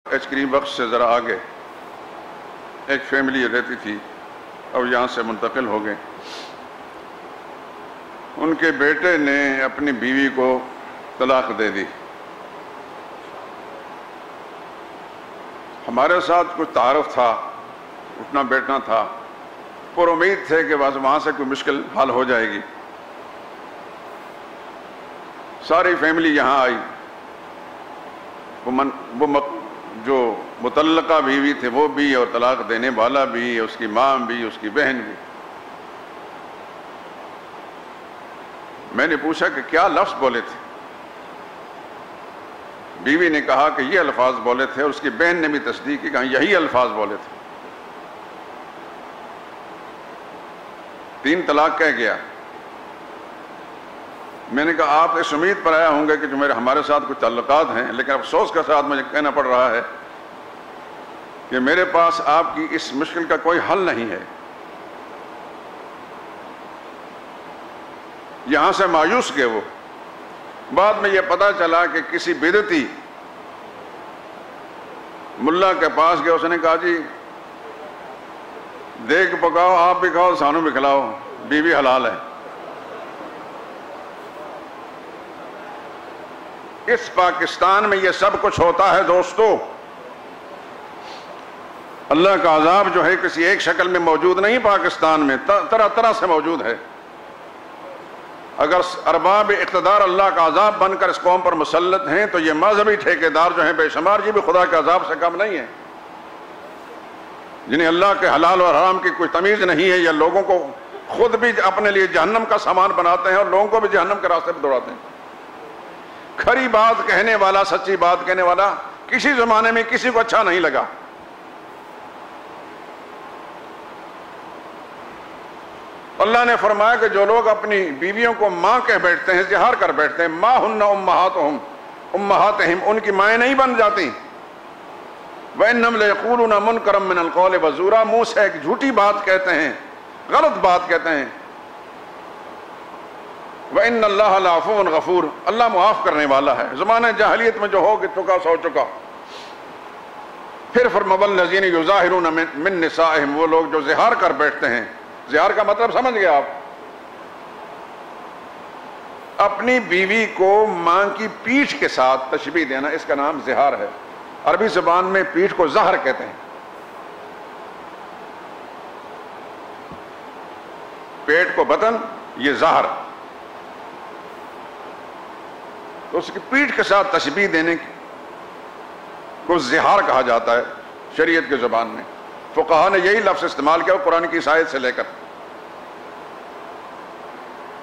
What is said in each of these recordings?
H کریم بخش سے ذرا آگے ایک فیملی رہتی تھی، اب یہاں سے منتقل ہو گئے۔ ان کے بیٹے نے اپنی بیوی کو طلاق دے دی۔ ہمارے ساتھ کچھ تعارف تھا، اٹھنا بیٹھنا تھا، پر امید تھے کہ بس وہاں سے کوئی مشکل حل ہو جائے گی۔ ساری فیملی یہاں آئی، وہ جو مطلقہ بیوی تھے وہ بھی، اور طلاق دینے والا بھی، اس کی ماں بھی، اس کی بہن بھی۔ میں نے پوچھا کہ کیا لفظ بولے تھے؟ بیوی نے کہا کہ یہ الفاظ بولے تھے، اور اس کی بہن نے بھی تصدیق کی، کہا یہی الفاظ بولے تھے۔ 3 طلاق کہہ گیا۔ میں نے کہا آپ اس امید پر آیا ہوں گے کہ جو ہمارے ساتھ کچھ تعلقات ہیں، لیکن افسوس کے ساتھ مجھے کہنا پڑ رہا ہے کہ میرے پاس آپ کی اس مشکل کا کوئی حل نہیں ہے۔ یہاں سے مایوس گئے وہ۔ بعد میں یہ پتہ چلا کہ کسی بدعتی ملا کے پاس گئے، اس نے کہا جی دیکھ پکاؤ، آپ بھی کھاؤ، سانو بھی کھلاؤ، بیوی حلال ہے۔ اس پاکستان میں یہ سب کچھ ہوتا ہے دوستو۔ اللہ کا عذاب جو ہے کسی ایک شکل میں موجود نہیں، پاکستان میں طرح طرح سے موجود ہے۔ اگر ارباب اقتدار اللہ کا عذاب بن کر اس قوم پر مسلط ہیں تو یہ مذہبی ٹھیکیدار جو ہیں بے شمار، یہ بھی خدا کے عذاب سے کم نہیں ہیں، جنہیں اللہ کے حلال اور حرام کی کوئی تمیز نہیں ہے، یا لوگوں کو خود بھی اپنے لیے جہنم کا سامان بناتے ہیں اور لوگوں کو بھی جہنم کے راستے پہ دوڑاتے ہیں۔ کھری بات کہنے والا، سچی بات کہنے والا کسی زمانے میں کسی کو اچھا نہیں لگا۔ اللہ نے فرمایا کہ جو لوگ اپنی بیویوں کو ماں کہہ بیٹھتے ہیں، اظہار کر بیٹھتے ہیں، ما ہن امہاتہم، ان کی مائیں نہیں بن جاتی۔ وَإِنَّهُمْ لَيَقُولُونَ مُنْكَرًا مِنَ الْقَوْلِ وَزُورًا، منہ سے ایک جھوٹی بات کہتے ہیں، غلط بات کہتے ہیں۔ وَإِنَّ اللَّهَ لَعَفُوٌّ غَفُورٌ، اللہ معاف کرنے والا ہے۔ زمانہ جاہلیت میں جو ہو چکا سو چکا۔ پھر فرمایا وَالَّذِينَ يُظَاهِرُونَ مِن نِّسَائِهِمْ، وہ لوگ جو زہار کر بیٹھتے ہیں۔ زہار کا مطلب سمجھ گئے آپ؟ اپنی بیوی کو ماں کی پیٹھ کے ساتھ تشبیہ دینا، اس کا نام زہار ہے۔ عربی زبان میں پیٹھ کو زہر کہتے ہیں۔ پیٹ کو بطن، یہ زہر، تو اس کی پیٹھ کے ساتھ تشبیہ دینے کو زہار کہا جاتا ہے شریعت کے زبان میں۔ فقہا نے یہی لفظ استعمال کیا قرآن کی اس آیت سے لے کر۔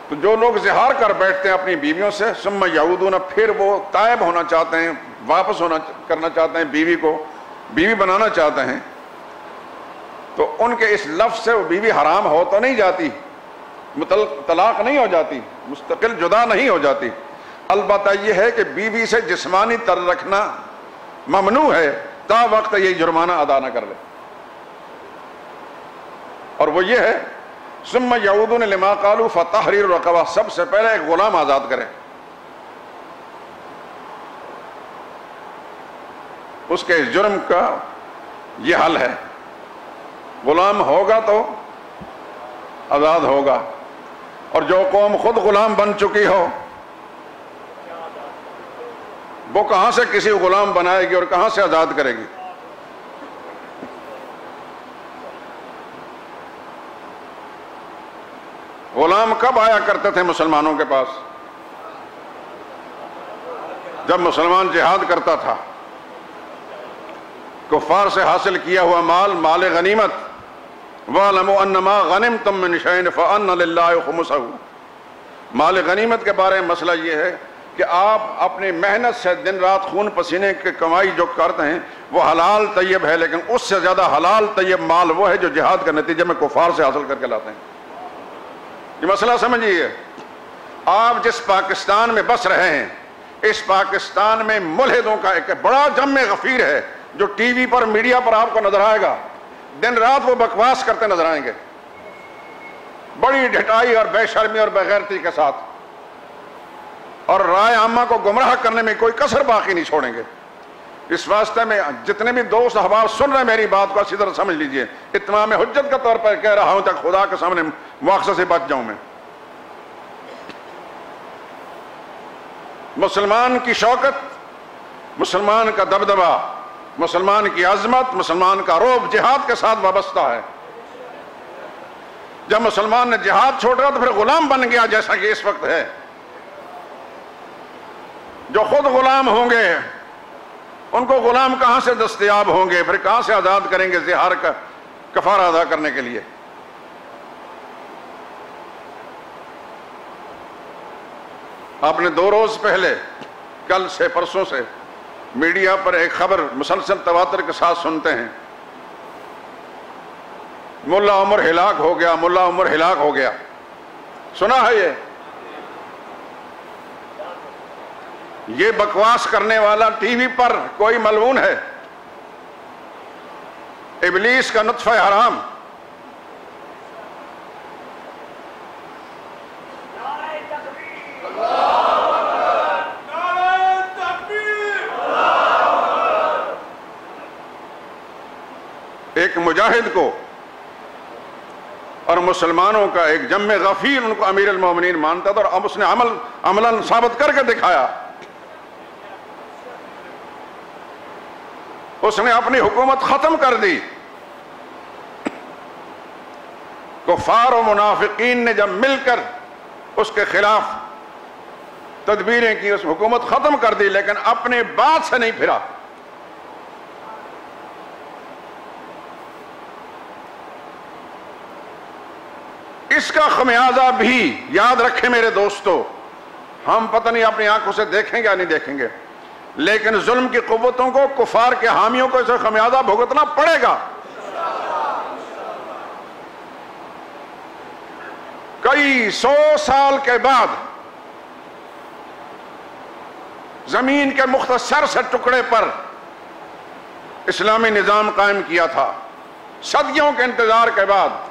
تو جو لوگ زہار کر بیٹھتے ہیں اپنی بیویوں سے، ثم یعودون، پھر وہ تائب ہونا چاہتے ہیں، واپس کرنا چاہتے ہیں، بیوی کو بیوی بنانا چاہتے ہیں، تو ان کے اس لفظ سے وہ بیوی حرام ہو تو نہیں جاتی، طلاق نہیں ہو جاتی، مستقل جدا نہیں ہو جاتی۔ البتہ یہ ہے کہ بیوی سے جسمانی تر رکھنا ممنوع ہے تا وقت یہ جرمانہ ادا نہ کر لے، اور وہ یہ ہے ثم یعودون لما قالوا فتحریر رقبہ، سب سے پہلے ایک غلام آزاد کریں، اس کے جرم کا یہ حل ہے۔ غلام ہوگا تو آزاد ہوگا، اور جو قوم خود غلام بن چکی ہو وہ کہاں سے کسی غلام بنائے گی اور کہاں سے آزاد کرے گی؟ غلام کب آیا کرتے تھے مسلمانوں کے پاس؟ جب مسلمان جہاد کرتا تھا، کفار سے حاصل کیا ہوا مال، مال غنیمت، وَاعْلَمُوا أَنَّمَا غَنِمْتُم مِّن شَيْءٍ فَأَنَّ لِلَّهِ خُمُسَهُ۔ مال غنیمت کے بارے میں مسئلہ یہ ہے کہ آپ اپنی محنت سے دن رات خون پسینے کی کمائی جو کرتے ہیں وہ حلال طیب ہے، لیکن اس سے زیادہ حلال طیب مال وہ ہے جو جہاد کے نتیجے میں کفار سے حاصل کر کے لاتے ہیں۔ یہ مسئلہ سمجھیے۔ آپ جس پاکستان میں بس رہے ہیں، اس پاکستان میں ملحدوں کا ایک بڑا جم غفیر ہے جو ٹی وی پر، میڈیا پر آپ کو نظر آئے گا، دن رات وہ بکواس کرتے نظر آئیں گے، بڑی ڈھٹائی اور بے شرمی اور بے غیرتی کے ساتھ، اور رائے عامہ کو گمراہ کرنے میں کوئی کسر باقی نہیں چھوڑیں گے۔ اس واسطے میں جتنے بھی دوست احباب سن رہے ہیں میری بات کو اچھی طرح سمجھ لیجئے، اتمام حجت کے طور پر کہہ رہا ہوں تاکہ خدا کے سامنے مواخذے سے بچ جاؤں میں۔ مسلمان کی شوکت، مسلمان کا دبدبہ، مسلمان کی عظمت، مسلمان کا رعب جہاد کے ساتھ وابستہ ہے۔ جب مسلمان نے جہاد چھوڑا تو پھر غلام بن گیا، جیسا کہ اس وقت ہے۔ جو خود غلام ہوں گے ان کو غلام کہاں سے دستیاب ہوں گے، پھر کہاں سے آزاد کریں گے زہار کا کفارہ ادا کرنے کے لیے؟ آپ نے 2 روز پہلے، کل سے پرسوں سے میڈیا پر ایک خبر مسلسل تواتر کے ساتھ سنتے ہیں، ملا عمر ہلاک ہو گیا، ملا عمر ہلاک ہو گیا، سنا ہے یہ بکواس کرنے والا ٹی وی پر کوئی ملعون ہے، ابلیس کا نطفہ حرام۔ ایک مجاہد کو اور مسلمانوں کا ایک جم غفیر ان کو امیر المومنین مانتا تھا، اور اب اس نے عملاً ثابت کر کے دکھایا۔ اس نے اپنی حکومت ختم کر دی۔ کفار و منافقین نے جب مل کر اس کے خلاف تدبیریں کی، اس حکومت ختم کر دی، لیکن اپنے بات سے نہیں پھرا۔ اس کا خمیازہ بھی یاد رکھیں میرے دوستو، ہم پتہ نہیں اپنی آنکھوں سے دیکھیں گے یا نہیں دیکھیں گے، لیکن ظلم کی قوتوں کو، کفار کے حامیوں کو اسے خمیازہ بھگتنا پڑے گا۔ کئی 100 سال کے بعد زمین کے مختصر سے ٹکڑے پر اسلامی نظام قائم کیا تھا، صدیوں کے انتظار کے بعد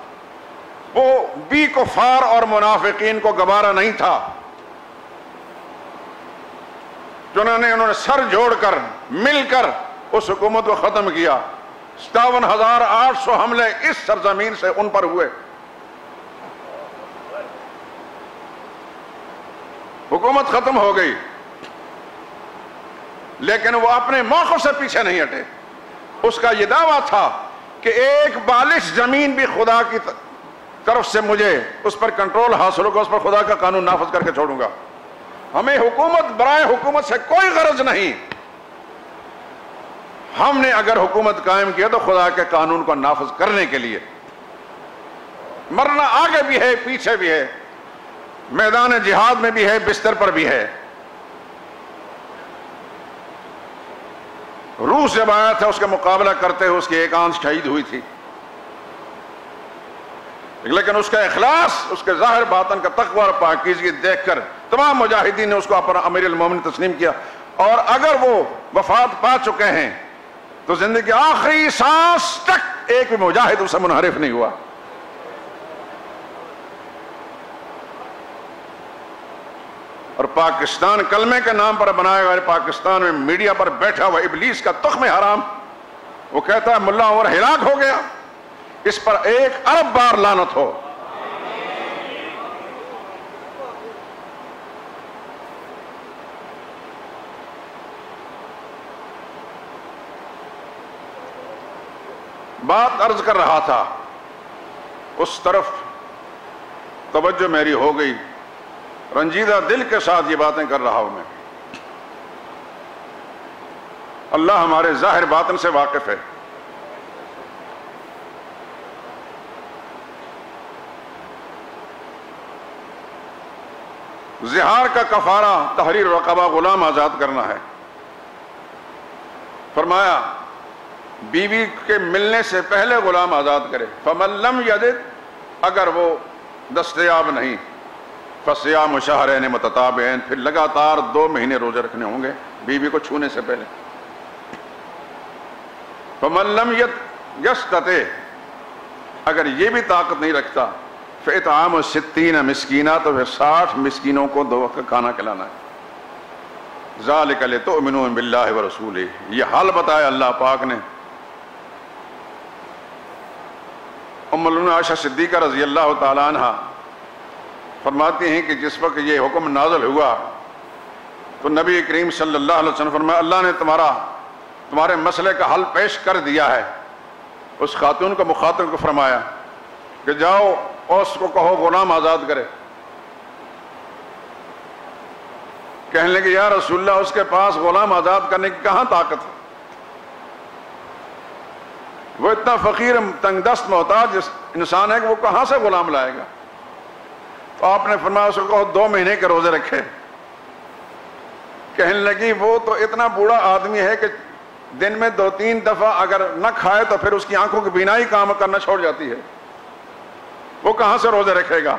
وہ بھی کفار اور منافقین کو گوارا نہیں تھا، انہوں نے سر جوڑ کر مل کر اس حکومت کو ختم کیا۔ 57,800 حملے اس سرزمین سے ان پر ہوئے، حکومت ختم ہو گئی، لیکن وہ اپنے موقف سے پیچھے نہیں ہٹے۔ اس کا یہ دعویٰ تھا کہ ایک بالش زمین بھی خدا کی طرف سے مجھے اس پر کنٹرول حاصل ہوگا، اس پر خدا کا قانون نافذ کر کے چھوڑوں گا۔ ہمیں حکومت برائے حکومت سے کوئی غرض نہیں، ہم نے اگر حکومت قائم کیا تو خدا کے قانون کو نافذ کرنے کے لیے، مرنا آگے بھی ہے پیچھے بھی ہے، میدان جہاد میں بھی ہے بستر پر بھی ہے۔ روس جب آیا تھا اس کا مقابلہ کرتے ہوئے اس کی ایک آنکھ شہید ہوئی تھی، لیکن اس کا اخلاص، اس کے ظاہر باطن کا تقوی اور پاکیزگی دیکھ کر تمام مجاہدین نے اس کو اپنا امیر المومن تسلیم کیا۔ اور اگر وہ وفات پا چکے ہیں تو زندگی آخری سانس تک ایک بھی مجاہد اسے منحرف نہیں ہوا۔ اور پاکستان کلمے کے نام پر بنایا گیا، پاکستان میں میڈیا پر بیٹھا ہوا ابلیس کا تخم حرام، وہ کہتا ہے ملا عمر ہلاک ہو گیا، اس پر 1 ارب بار لعنت ہو۔ بات عرض کر رہا تھا، اس طرف توجہ میری ہو گئی، رنجیدہ دل کے ساتھ یہ باتیں کر رہا ہوں میں۔ اللہ ہمارے ظاہر باطن سے واقف ہے۔ زہار کا کفارہ تحریر رقبہ، غلام آزاد کرنا ہے۔ فرمایا بیوی کے ملنے سے پہلے غلام آزاد کرے، فمن لم یجد، اگر وہ دستیاب نہیں، فصیام شہرین متتابعین، پھر لگاتار 2 مہینے روزے رکھنے ہوں گے بیوی کو چھونے سے پہلے۔ فمن لم یستطع، اگر یہ بھی طاقت نہیں رکھتا، فاطعام 60 مسکینہ، تو پھر 60 مسکینوں کو 2 وقت کا کھانا کھلانا ہے۔ ذالک لتؤمنوا باللہ ورسولہ، یہ حال بتایا اللہ پاک نے۔ ام المؤمنین عائشہ صدیقہ رضی اللہ تعالیٰ عنہ فرماتی ہیں کہ جس وقت یہ حکم نازل ہوا تو نبی کریم صلی اللہ علیہ وسلم فرمایا اللہ نے تمہارے مسئلے کا حل پیش کر دیا ہے۔ اس خاتون کو مخاطب کو فرمایا کہ جاؤ اوس کو کہو غلام آزاد کرے۔ کہنے لگے یا رسول اللہ اس کے پاس غلام آزاد کرنے کی کہاں طاقت ہے، وہ اتنا فقیر تنگ دست محتاج انسان ہے کہ وہ کہاں سے غلام لائے گا؟ تو آپ نے فرمایا اس کو کہو 2 مہینے کے روزے رکھے۔ کہنے لگی وہ تو اتنا بوڑھا آدمی ہے کہ دن میں 2-3 دفعہ اگر نہ کھائے تو پھر اس کی آنکھوں کی بینائی کام کرنا چھوڑ جاتی ہے، وہ کہاں سے روزے رکھے گا؟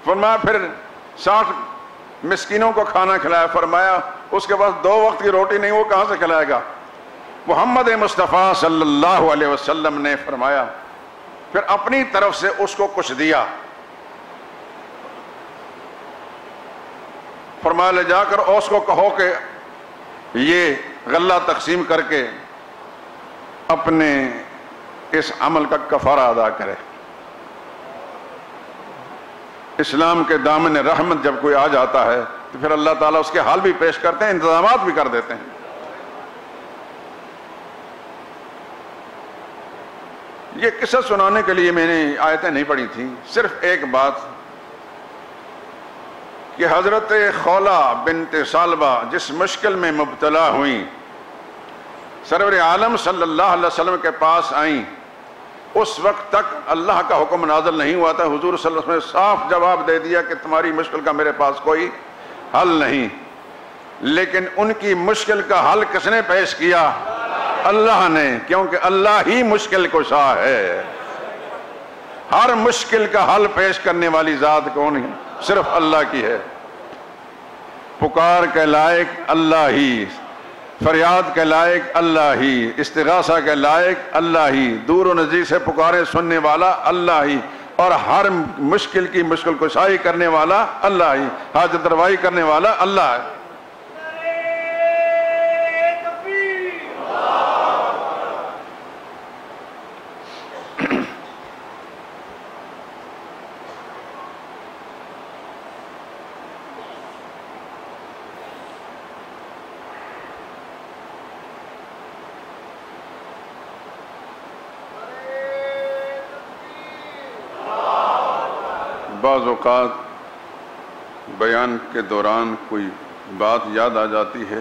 فرمایا پھر 60 مسکینوں کو کھانا کھلایا۔ فرمایا اس کے پاس 2 وقت کی روٹی نہیں، وہ کہاں سے کھلائے گا؟ محمد مصطفیٰ صلی اللہ علیہ وسلم نے فرمایا پھر اپنی طرف سے اس کو کچھ دیا۔ فرمایا لے جا کر اوس کو کہو کہ یہ غلہ تقسیم کر کے اپنے اس عمل کا کفارہ ادا کرے۔ اسلام کے دامن رحمت جب کوئی آ جاتا ہے تو پھر اللہ تعالیٰ اس کے حال بھی پیش کرتے ہیں، انتظامات بھی کر دیتے ہیں۔ یہ قصہ سنانے کے لیے میں نے آیتیں نہیں پڑھی تھیں، صرف ایک بات کہ حضرت خولہ بنت ثعلبہ جس مشکل میں مبتلا ہوئیں، سرور عالم صلی اللہ علیہ وسلم کے پاس آئیں، اس وقت تک اللہ کا حکم نازل نہیں ہوا تھا۔ حضور صلی اللہ علیہ وسلم نے صاف جواب دے دیا کہ تمہاری مشکل کا میرے پاس کوئی حل نہیں، لیکن ان کی مشکل کا حل کس نے پیش کیا؟ اللہ نے، کیونکہ اللہ ہی مشکل کشا ہے۔ ہر مشکل کا حل پیش کرنے والی ذات کون ہے؟ صرف اللہ کی ہے۔ پکار کے لائق اللہ ہی، فریاد کے لائق اللہ ہی، استغاثہ کے لائق اللہ ہی، دور و نزدیک سے پکارے سننے والا اللہ ہی، اور ہر مشکل کی مشکل کشائی کرنے والا اللہ ہی، حاجت روائی کرنے والا اللہ ہے۔ بعض اوقات بیان کے دوران کوئی بات یاد آ جاتی ہے،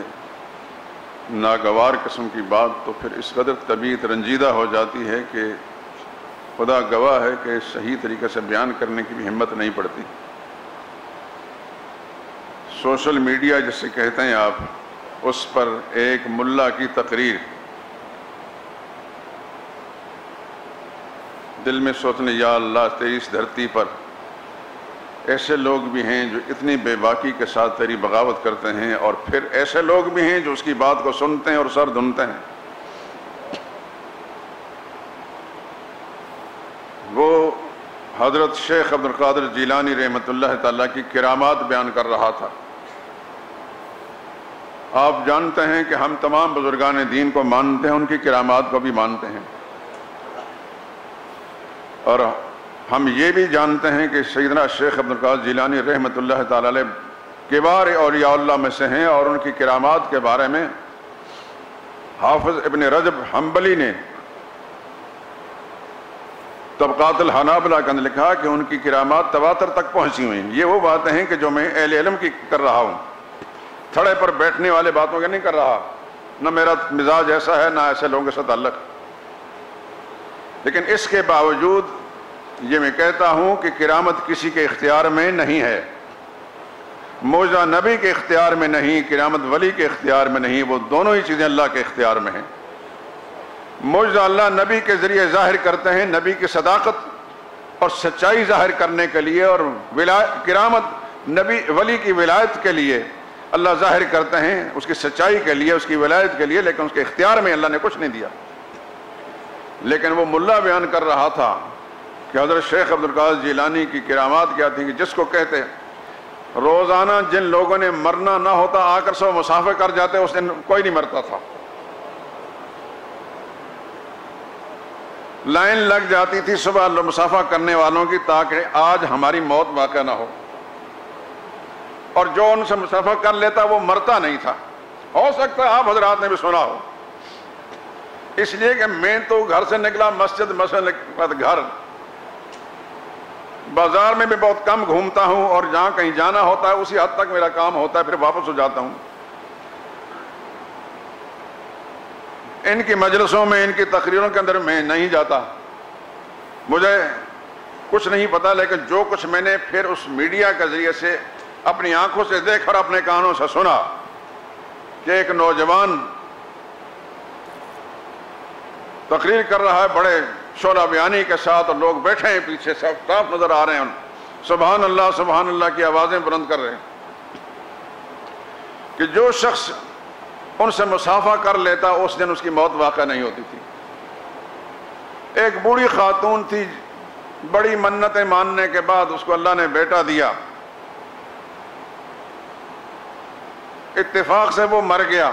ناگوار قسم کی بات، تو پھر اس قدر طبیعت رنجیدہ ہو جاتی ہے کہ خدا گواہ ہے کہ صحیح طریقے سے بیان کرنے کی بھی ہمت نہیں پڑتی۔ سوشل میڈیا جسے کہتے ہیں آپ، اس پر ایک ملا کی تقریر، دل میں سوچنے یا اللہ تیری اس دھرتی پر ایسے لوگ بھی ہیں جو اتنی بے باکی کے ساتھ تیری بغاوت کرتے ہیں، اور پھر ایسے لوگ بھی ہیں جو اس کی بات کو سنتے ہیں اور سر دھنتے ہیں۔ وہ حضرت شیخ عبد القادر جیلانی رحمۃ اللہ تعالیٰ کی کرامات بیان کر رہا تھا۔ آپ جانتے ہیں کہ ہم تمام بزرگان دین کو مانتے ہیں، ان کی کرامات کو بھی مانتے ہیں، اور ہم یہ بھی جانتے ہیں کہ سیدنا شیخ عبد القادر جیلانی رحمۃ اللہ تعالی علیہ کبار اولیاء اللہ میں سے ہیں، اور ان کی کرامات کے بارے میں حافظ ابن رجب حنبلی نے طبقات الحنابلہ کے اندر لکھا کہ ان کی کرامات تواتر تک پہنچی ہوئی ہیں۔ یہ وہ باتیں ہیں کہ جو میں اہل علم کی کر رہا ہوں، تھڑے پر بیٹھنے والے باتوں کے نہیں کر رہا، نہ میرا مزاج ایسا ہے، نہ ایسے لوگوں سے تعلق۔ لیکن اس کے باوجود یہ میں کہتا ہوں کہ کرامت کسی کے اختیار میں نہیں ہے، معجزہ نبی کے اختیار میں نہیں، کرامت ولی کے اختیار میں نہیں، وہ دونوں ہی چیزیں اللہ کے اختیار میں ہیں۔ معجزہ اللہ نبی کے ذریعے ظاہر کرتے ہیں، نبی کی صداقت اور سچائی ظاہر کرنے کے لیے، اور کرامت نبی ولی کی ولایت کے لیے اللہ ظاہر کرتے ہیں، اس کی سچائی کے لیے، اس کی ولایت کے لیے، لیکن اس کے اختیار میں اللہ نے کچھ نہیں دیا۔ لیکن وہ ملا بیان کر رہا تھا کہ حضرت شیخ عبد القادر جیلانی کی کرامات کیا تھی کہ جس کو کہتے روزانہ جن لوگوں نے مرنا نہ ہوتا آ کر سو مسافر کر جاتے، اس دن کوئی نہیں مرتا تھا. لائن لگ جاتی تھی صبح مسافہ کرنے والوں کی تاکہ آج ہماری موت واقع نہ ہو، اور جو ان سے مسافہ کر لیتا وہ مرتا نہیں تھا. ہو سکتا ہے آپ حضرات نے بھی سنا ہو. اس لیے کہ میں تو گھر سے نکلا مسجد گھر، بازار میں بھی بہت کم گھومتا ہوں، اور جہاں کہیں جانا ہوتا ہے اسی حد تک میرا کام ہوتا ہے، پھر واپس ہو جاتا ہوں. ان کی مجلسوں میں، ان کی تقریروں کے اندر میں نہیں جاتا. مجھے کچھ نہیں پتا، لیکن جو کچھ میں نے پھر اس میڈیا کے ذریعے سے اپنی آنکھوں سے دیکھ اور اپنے کانوں سے سنا کہ ایک نوجوان تقریر کر رہا ہے بڑے شعلہ بیانی کے ساتھ، اور لوگ بیٹھے ہیں پیچھے، سب صاف نظر آ رہے ہیں، سبحان اللہ کی آوازیں بلند کر رہے ہیں کہ جو شخص ان سے مسافہ کر لیتا اس دن اس کی موت واقع نہیں ہوتی تھی. ایک بوڑھی خاتون تھی، بڑی منتیں ماننے کے بعد اس کو اللہ نے بیٹا دیا، اتفاق سے وہ مر گیا.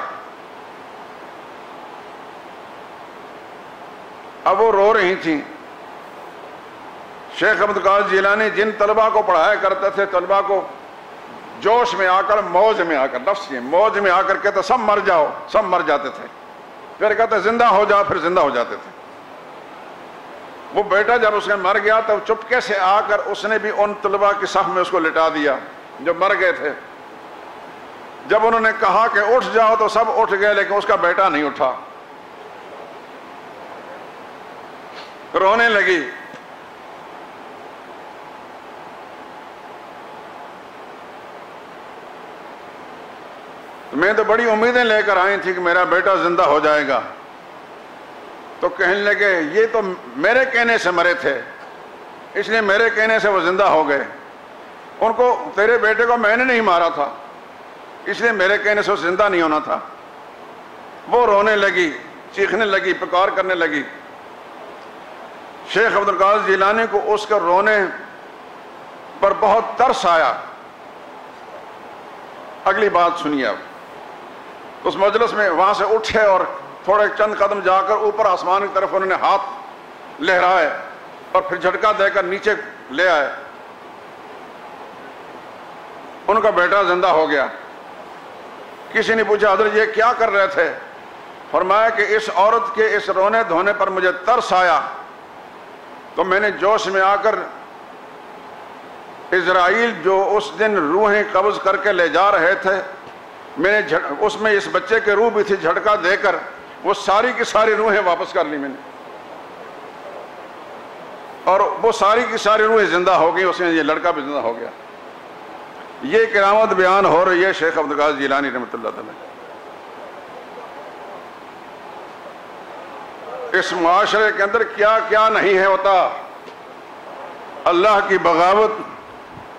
اب وہ رو رہی تھیں. شیخ عبد القادر جیلانی جن طلبہ کو پڑھایا کرتے تھے، طلبہ کو جوش میں آ کر، موج میں آ کر، نفس یہ موج میں آ کر کہتے سب مر جاؤ، سب مر جاتے تھے. پھر کہتے زندہ ہو جاؤ، پھر زندہ ہو جاتے تھے. وہ بیٹا جب اس نے مر گیا تو چپکے سے آ کر اس نے بھی ان طلبہ کی صف میں اس کو لٹا دیا جو مر گئے تھے. جب انہوں نے کہا کہ اٹھ جاؤ تو سب اٹھ گئے، لیکن اس کا بیٹا نہیں اٹھا. رونے لگی. میں تو بڑی امیدیں لے کر آئی تھی کہ میرا بیٹا زندہ ہو جائے گا. تو کہنے لگے یہ تو میرے کہنے سے مرے تھے، اس لیے میرے کہنے سے وہ زندہ ہو گئے. ان کو تیرے بیٹے کو میں نے نہیں مارا تھا، اس لیے میرے کہنے سے وہ زندہ نہیں ہونا تھا. وہ رونے لگی، چیخنے لگی، پکار کرنے لگی. شیخ عبد القادر جیلانی کو اس کے رونے پر بہت ترس آیا. اگلی بات سنیے. اب اس مجلس میں وہاں سے اٹھے اور تھوڑے چند قدم جا کر اوپر آسمان کی طرف انہوں نے ہاتھ لہرائے اور پھر جھٹکا دے کر نیچے لے آئے. ان کا بیٹا زندہ ہو گیا. کسی نے پوچھا حضرت یہ کیا کر رہے تھے؟ فرمایا کہ اس عورت کے اس رونے دھونے پر مجھے ترس آیا تو میں نے جوش میں آ کر اسرائیل جو اس دن روحیں قبض کر کے لے جا رہے تھے، میں نے اس میں اس بچے کے روح بھی تھی، جھٹکا دے کر وہ ساری کی ساری روحیں واپس کر لی میں نے، اور وہ ساری کی ساری روحیں زندہ ہو گئی. اس میں یہ لڑکا بھی زندہ ہو گیا. یہ کرامت بیان ہو رہی ہے شیخ عبد القادر جیلانی رحمۃ اللہ تعالی. اس معاشرے کے اندر کیا کیا نہیں ہے ہوتا. اللہ کی بغاوت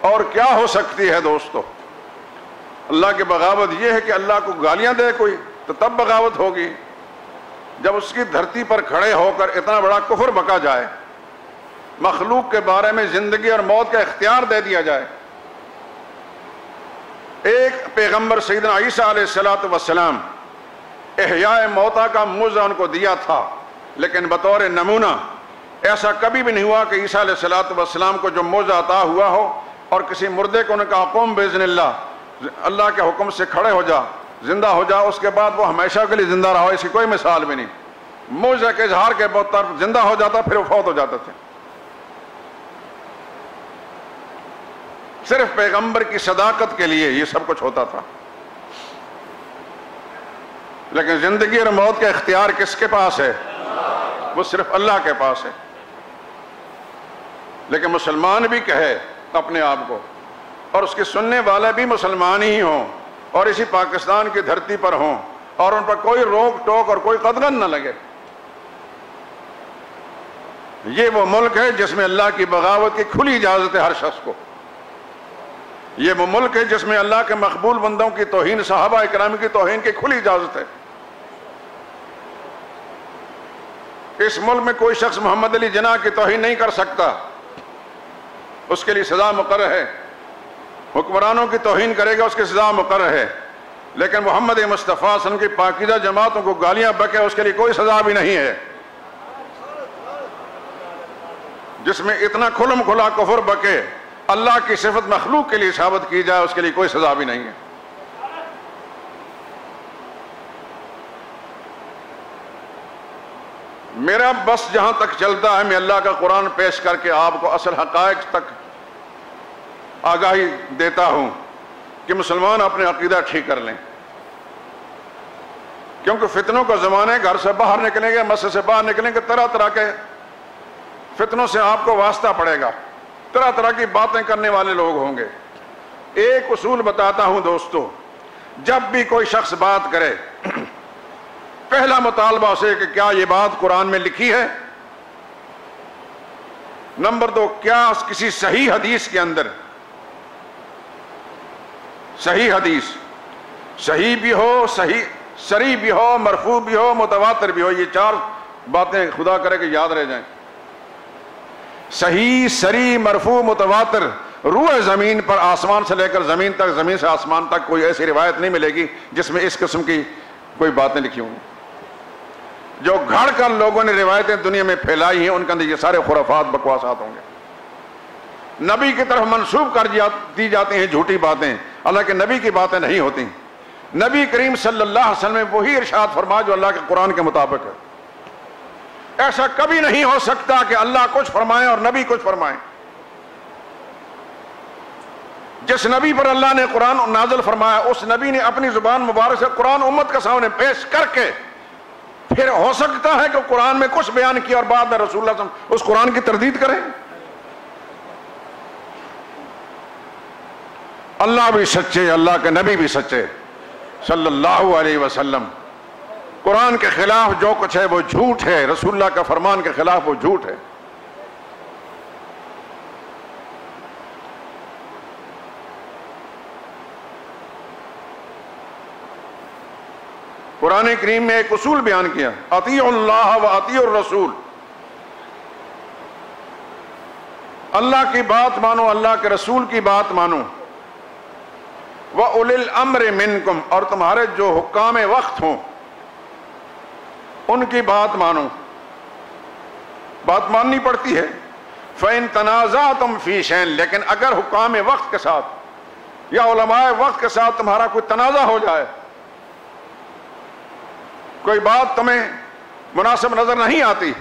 اور کیا ہو سکتی ہے دوستو؟ اللہ کی بغاوت یہ ہے کہ اللہ کو گالیاں دے کوئی تو تب بغاوت ہوگی جب اس کی دھرتی پر کھڑے ہو کر اتنا بڑا کفر بکا جائے، مخلوق کے بارے میں زندگی اور موت کا اختیار دے دیا جائے. ایک پیغمبر سیدنا عیسیٰ علیہ السلام احیاء موتا کا موعظہ ان کو دیا تھا، لیکن بطور نمونہ ایسا کبھی بھی نہیں ہوا کہ عیسیٰ علیہ السلام کو جو موعظہ عطا ہوا ہو اور کسی مردے کو انہوں نے کہا قم باذن اللہ، اللہ کے حکم سے کھڑے ہو جا، زندہ ہو جا، اس کے بعد وہ ہمیشہ کے لیے زندہ رہا ہو. اس کی کوئی مثال بھی نہیں. موعظے کے اظہار کے بعد طرف زندہ ہو جاتا، پھر وہ فوت ہو جاتے تھے. صرف پیغمبر کی صداقت کے لیے یہ سب کچھ ہوتا تھا. لیکن زندگی اور موت کا اختیار کس کے پاس ہے؟ وہ صرف اللہ کے پاس ہے. لیکن مسلمان بھی کہے اپنے آپ کو، اور اس کے سننے والے بھی مسلمان ہی ہوں اور اسی پاکستان کی دھرتی پر ہوں اور ان پر کوئی روک ٹوک اور کوئی قدغن نہ لگے. یہ وہ ملک ہے جس میں اللہ کی بغاوت کی کھلی اجازت ہے ہر شخص کو. یہ وہ ملک ہے جس میں اللہ کے مقبول بندوں کی توہین، صحابہ اکرام کی توہین کی کھلی اجازت ہے. اس ملک میں کوئی شخص محمد علی جناح کی توہین نہیں کر سکتا، اس کے لیے سزا مقرر ہے. حکمرانوں کی توہین کرے گا اس کی سزا مقرر ہے، لیکن محمد مصطفیٰ صلی اللہ علیہ وسلم کی پاکیزہ جماعتوں کو گالیاں بکے اس کے لیے کوئی سزا بھی نہیں ہے۔ جس میں اتنا کھلم کھلا کفر بکے، اللہ کی صفت مخلوق کے لیے ثابت کی جائے، اس کے لیے کوئی سزا بھی نہیں ہے۔ میرا بس جہاں تک چلتا ہے میں اللہ کا قرآن پیش کر کے آپ کو اصل حقائق تک آگاہی دیتا ہوں کہ مسلمان اپنے عقیدہ ٹھیک کر لیں، کیونکہ فتنوں کا زمانہ ہے، گھر سے باہر نکلیں گے، مسجد سے باہر نکلیں گے، طرح طرح کے فتنوں سے آپ کو واسطہ پڑے گا، طرح طرح کی باتیں کرنے والے لوگ ہوں گے۔ ایک اصول بتاتا ہوں دوستو، جب بھی کوئی شخص بات کرے پہلا مطالبہ اسے کہ کیا یہ بات قرآن میں لکھی ہے، نمبر 2 کیا کسی صحیح حدیث کے اندر، صحیح حدیث صحیح بھی ہو، صحیح صریح بھی ہو، مرفوع بھی ہو، متواتر بھی ہو، یہ 4 باتیں خدا کرے کہ یاد رہ جائیں۔ صحیح، صریح، مرفوع، متواتر، روح زمین پر آسمان سے لے کر زمین تک، زمین سے آسمان تک کوئی ایسی روایت نہیں ملے گی جس میں اس قسم کی کوئی باتیں لکھی ہوں گی۔ جو گھڑ کر لوگوں نے روایتیں دنیا میں پھیلائی ہیں ان کے اندر یہ سارے خرافات، بکواسات ہوں گے۔ نبی کی طرف منسوب کر دی جاتی ہیں جھوٹی باتیں، حالانکہ نبی کی باتیں نہیں ہوتی۔ نبی کریم صلی اللہ علیہ وسلم نے وہی ارشاد فرمایا جو اللہ کے قرآن کے مطابق ہے۔ ایسا کبھی نہیں ہو سکتا کہ اللہ کچھ فرمائے اور نبی کچھ فرمائے۔ جس نبی پر اللہ نے قرآن نازل فرمایا اس نبی نے اپنی زبان مبارک سے قرآن امت کے سامنے پیش کر کے پھر ہو سکتا ہے کہ قرآن میں کچھ بیان کیا اور بعد میں رسول اللہ صلی اللہ علیہ وسلم اس قرآن کی تردید کریں۔ اللہ بھی سچے، اللہ کے نبی بھی سچے صلی اللہ علیہ وسلم۔ قرآن کے خلاف جو کچھ ہے وہ جھوٹ ہے، رسول اللہ کا فرمان کے خلاف وہ جھوٹ ہے۔ قرآن کریم میں ایک اصول بیان کیا، اطیعوا اللہ و اطیعوا الرسول، اللہ کی بات مانو، اللہ کے رسول کی بات مانو، وَأُولِي الْأَمْرِ مِنْكُمْ، اور تمہارے جو حکام وقت ہوں ان کی بات مانو۔ بات ماننی پڑتی ہے۔ فَإِن تَنَازَعْتُمْ فِي شَيْءٍ، لیکن اگر حکام وقت کے ساتھ یا علماء وقت کے ساتھ تمہارا کوئی تنازع ہو جائے، کوئی بات تمہیں مناسب نظر نہیں آتی،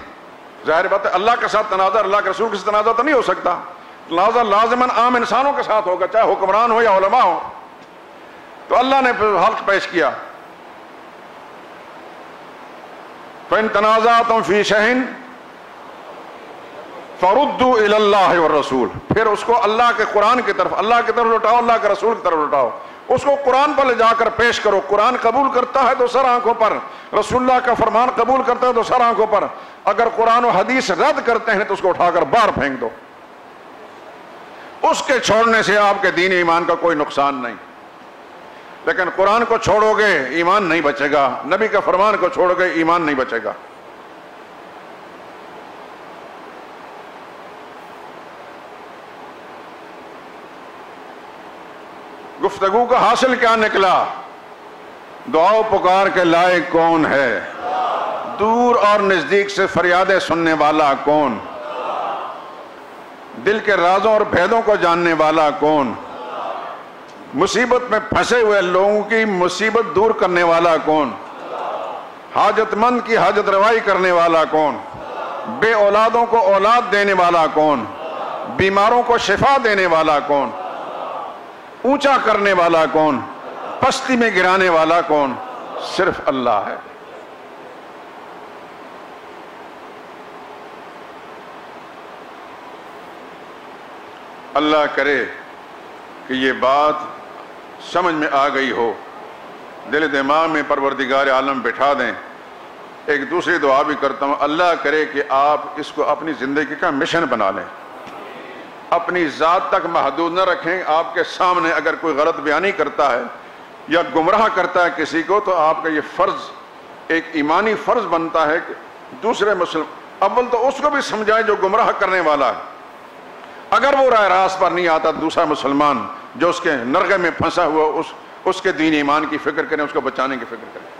ظاہر بات ہے اللہ کے ساتھ تنازع، اللہ کے رسول کے ساتھ تنازع تو نہیں ہو سکتا، تنازع لازماً عام انسانوں کے ساتھ ہوگا، چاہے حکمران ہو یا علماء ہو۔ تو اللہ نے پھر حق پیش کیا، فَإِن تَنَازَعْتُمْ فِي شَيْءٍ فَرُدُّوا إِلَى اللَّهِ وَالرَّسُولِ، پھر اس کو اللہ کے قرآن کی طرف، اللہ کی طرف لوٹاؤ، اللہ کے رسول کی طرف لوٹاؤ، اس کو قرآن پر لے جا کر پیش کرو۔ قرآن قبول کرتا ہے تو سر آنکھوں پر، رسول اللہ کا فرمان قبول کرتا ہے تو سر آنکھوں پر، اگر قرآن و حدیث رد کرتے ہیں تو اس کو اٹھا کر باہر پھینک دو۔ اس کے چھوڑنے سے آپ کے دین ایمان کا کوئی نقصان نہیں، لیکن قرآن کو چھوڑو گے ایمان نہیں بچے گا، نبی کا فرمان کو چھوڑو گے ایمان نہیں بچے گا۔ گفتگو کا حاصل کیا نکلا؟ دعا و پکار کے لائق کون ہے؟ دور اور نزدیک سے فریادیں سننے والا کون؟ دل کے رازوں اور بھیدوں کو جاننے والا کون؟ مصیبت میں پھنسے ہوئے لوگوں کی مصیبت دور کرنے والا کون؟ حاجت مند کی حاجت روائی کرنے والا کون؟ بے اولادوں کو اولاد دینے والا کون؟ بیماروں کو شفا دینے والا کون؟ اونچا کرنے والا کون؟ پستی میں گرانے والا کون؟ صرف اللہ ہے۔ اللہ کرے کہ یہ بات سمجھ میں آ گئی ہو، دل دماغ میں پروردگار عالم بٹھا دیں۔ ایک دوسری دعا بھی کرتا ہوں، اللہ کرے کہ آپ اس کو اپنی زندگی کا مشن بنا لیں، اپنی ذات تک محدود نہ رکھیں۔ آپ کے سامنے اگر کوئی غلط بیانی کرتا ہے یا گمراہ کرتا ہے کسی کو، تو آپ کا یہ فرض، ایک ایمانی فرض بنتا ہے کہ دوسرے مسلم اول تو اس کو بھی سمجھائے جو گمراہ کرنے والا ہے، اگر وہ راہ راست پر نہیں آتا دوسرا مسلمان جو اس کے نرغے میں پھنسا ہوا اس کے دین ایمان کی فکر کریں، اس کو بچانے کی فکر کریں۔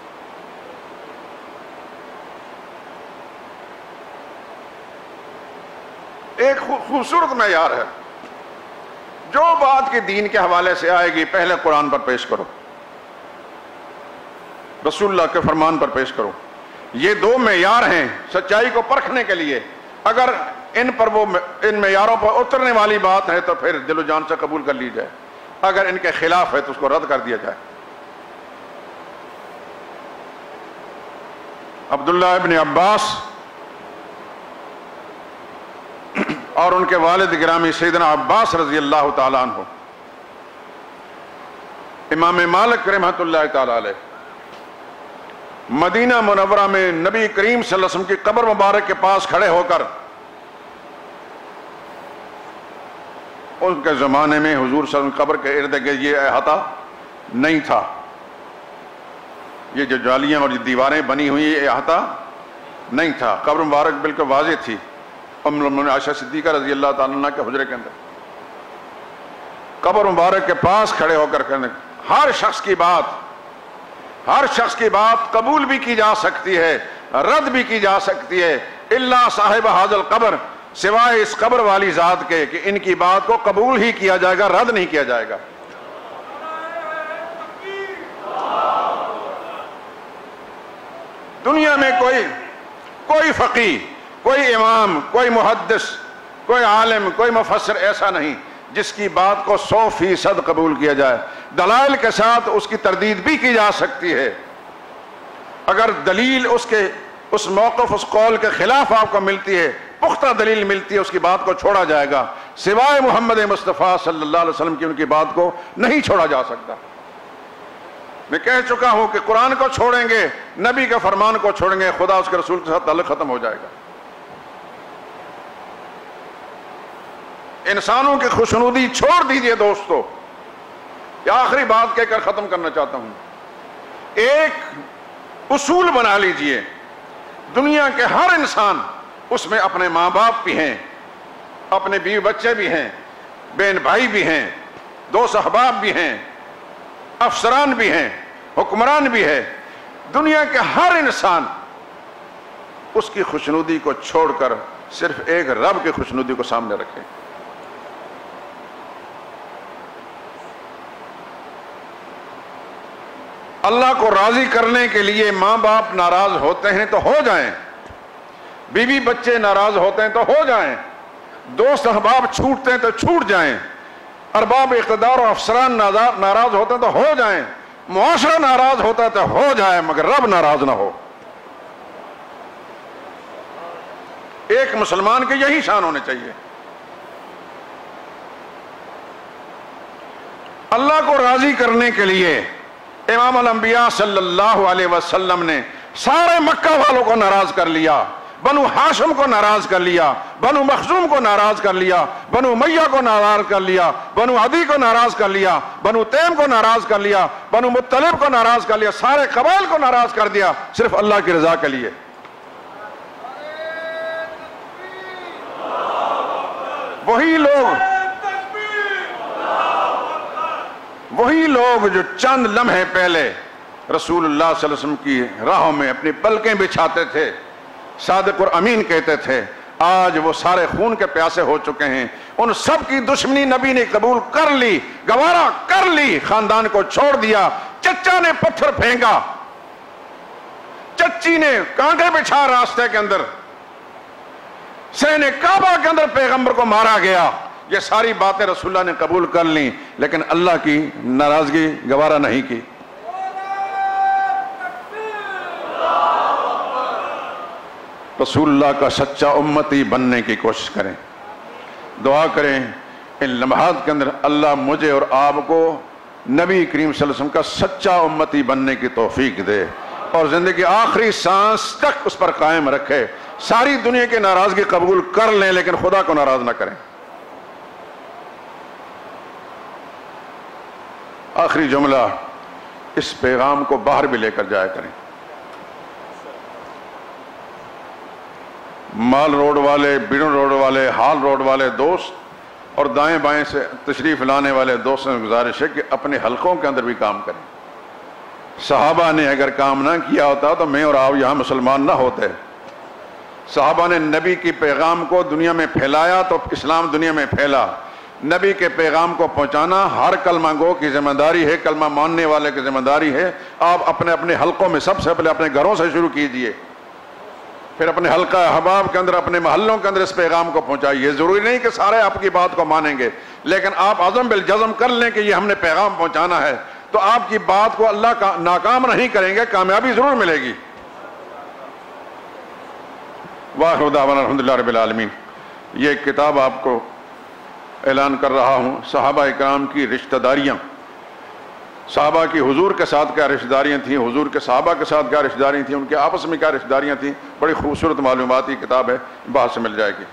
ایک خوبصورت معیار ہے، جو بات کے دین کے حوالے سے آئے گی پہلے قرآن پر پیش کرو، رسول اللہ کے فرمان پر پیش کرو۔ یہ دو معیار ہیں سچائی کو پرکھنے کے لیے، اگر ان معیاروں پر اترنے والی بات ہے تو پھر دل و جان سے قبول کر لی جائے، اگر ان کے خلاف ہے تو اس کو رد کر دیا جائے۔ عبداللہ ابن عباس اور ان کے والد گرامی سیدنا عباس رضی اللہ تعالیٰ عنہ، امام مالک رحمۃ اللہ تعالیٰ علیہ مدینہ منورہ میں نبی کریم صلی اللہ علیہ وسلم کی قبر مبارک کے پاس کھڑے ہو کر، ان کے زمانے میں حضور صلی اللہ علیہ وسلم قبر کے ارد گرد یہ احاطہ نہیں تھا، یہ جو جالیاں اور یہ دیواریں بنی ہوئی یہ احاطہ نہیں تھا، قبر مبارک بالکل واضح تھی ام المؤمنین عائشہ صدیقہ رضی اللہ تعالیٰ عنہ کے حجرے کے اندر۔ قبر مبارک کے پاس کھڑے ہو کر ہر شخص کی بات قبول بھی کی جا سکتی ہے، رد بھی کی جا سکتی ہے، الا صاحب حاضر القبر، سوائے اس قبر والی ذات کے کہ ان کی بات کو قبول ہی کیا جائے گا، رد نہیں کیا جائے گا۔ دنیا میں کوئی فقیہ، کوئی امام، کوئی محدث، کوئی عالم، کوئی مفسر ایسا نہیں جس کی بات کو 100% قبول کیا جائے، دلائل کے ساتھ اس کی تردید بھی کی جا سکتی ہے۔ اگر دلیل اس موقف، اس قول کے خلاف آپ کو ملتی ہے، پختہ دلیل ملتی ہے، اس کی بات کو چھوڑا جائے گا، سوائے محمد مصطفیٰ صلی اللہ علیہ وسلم کی ان کی بات کو نہیں چھوڑا جا سکتا۔ میں کہہ چکا ہوں کہ قرآن کو چھوڑیں گے، نبی کے فرمان کو چھوڑیں گے، خدا اس کے رسول کے ساتھ تعلق ختم ہو جائے گا۔ انسانوں کی خوشنودی چھوڑ دیجئے دوستو، یہ آخری بات کہہ کر ختم کرنا چاہتا ہوں۔ ایک اصول بنا لیجئے، دنیا کے ہر انسان، اس میں اپنے ماں باپ بھی ہیں، اپنے بیوی بچے بھی ہیں، بہن بھائی بھی ہیں، دوست احباب بھی ہیں، افسران بھی ہیں، حکمران بھی ہے، دنیا کے ہر انسان اس کی خوشنودی کو چھوڑ کر صرف ایک رب کی خوشنودی کو سامنے رکھے۔ اللہ کو راضی کرنے کے لیے ماں باپ ناراض ہوتے ہیں تو ہو جائیں، بیوی بچے ناراض ہوتے ہیں تو ہو جائیں، دوست احباب چھوٹتے ہیں تو چھوٹ جائیں، ارباب اقتدار و افسران ناراض ہوتے ہیں تو ہو جائیں، معاشرہ ناراض ہوتا ہے تو ہو جائے، مگر رب ناراض نہ ہو۔ ایک مسلمان کے یہی شان ہونے چاہیے۔ اللہ کو راضی کرنے کے لیے امام الانبیاء صلی اللہ علیہ وسلم نے سارے مکہ والوں کو ناراض کر لیا، بنو ہاشم کو ناراض کر لیا، بنو مخزوم کو ناراض کر لیا، بنو امیہ کو ناراض کر لیا، بنو عدی کو ناراض کر لیا، بنو تیم کو ناراض کر لیا، بنو مطلب کو ناراض کر لیا، سارے قبائل کو ناراض کر دیا، صرف اللہ کی رضا کے لیے۔ وہی لوگ جو چند لمحے پہلے رسول اللہ صلی اللہ علیہ وسلم کی راہوں میں اپنی پلکیں بچھاتے تھے، صادق اور امین کہتے تھے، آج وہ سارے خون کے پیاسے ہو چکے ہیں۔ ان سب کی دشمنی نبی نے قبول کر لی، گوارا کر لی، خاندان کو چھوڑ دیا۔ چچا نے پتھر پھینکا، چچی نے کانٹے بچھا راستے کے اندر، سین کعبہ کے اندر پیغمبر کو مارا گیا، یہ ساری باتیں رسول اللہ نے قبول کر لیں، لیکن اللہ کی ناراضگی گوارا نہیں کی۔ رسول اللہ کا سچا امتی بننے کی کوشش کریں، دعا کریں ان لمحات کے اندر اللہ مجھے اور آپ کو نبی کریم صلی اللہ علیہ وسلم کا سچا امتی بننے کی توفیق دے اور زندگی آخری سانس تک اس پر قائم رکھے۔ ساری دنیا کی ناراضگی قبول کر لیں لیکن خدا کو ناراض نہ کریں۔ آخری جملہ، اس پیغام کو باہر بھی لے کر جایا کریں۔ مال روڈ والے، بیرون روڈ والے، ہال روڈ والے دوست اور دائیں بائیں سے تشریف لانے والے دوستوں سے گزارش ہے کہ اپنے حلقوں کے اندر بھی کام کریں۔ صحابہ نے اگر کام نہ کیا ہوتا تو میں اور آپ یہاں مسلمان نہ ہوتے۔ صحابہ نے نبی کی پیغام کو دنیا میں پھیلایا تو اسلام دنیا میں پھیلا۔ نبی کے پیغام کو پہنچانا ہر کلمہ گو کی ذمہ داری ہے، کلمہ ماننے والے کی ذمہ داری ہے۔ آپ اپنے اپنے حلقوں میں سب سے پہلے اپنے گھروں سے شروع کیجئے، پھر اپنے حلقہ احباب کے اندر، اپنے محلوں کے اندر اس پیغام کو پہنچائیے۔ ضروری نہیں کہ سارے آپ کی بات کو مانیں گے، لیکن آپ عزم بالجزم کر لیں کہ یہ ہم نے پیغام پہنچانا ہے، تو آپ کی بات کو اللہ کا ناکام نہیں کریں گے، کامیابی ضرور ملے گی۔ وآخر دعوانا الحمدللہ رب العالمین۔ یہ ایک کتاب آپ کو اعلان کر رہا ہوں، صحابہ اکرام کی رشتہ داریاں، صحابہ کی حضور کے ساتھ کیا رشتہ داریاں تھیں، حضور کے صحابہ کے ساتھ کیا رشتہ داریاں تھیں، ان کے آپس میں کیا رشتہ داریاں تھیں۔ بڑی خوبصورت معلوماتی کتاب ہے، بحث سے مل جائے گی۔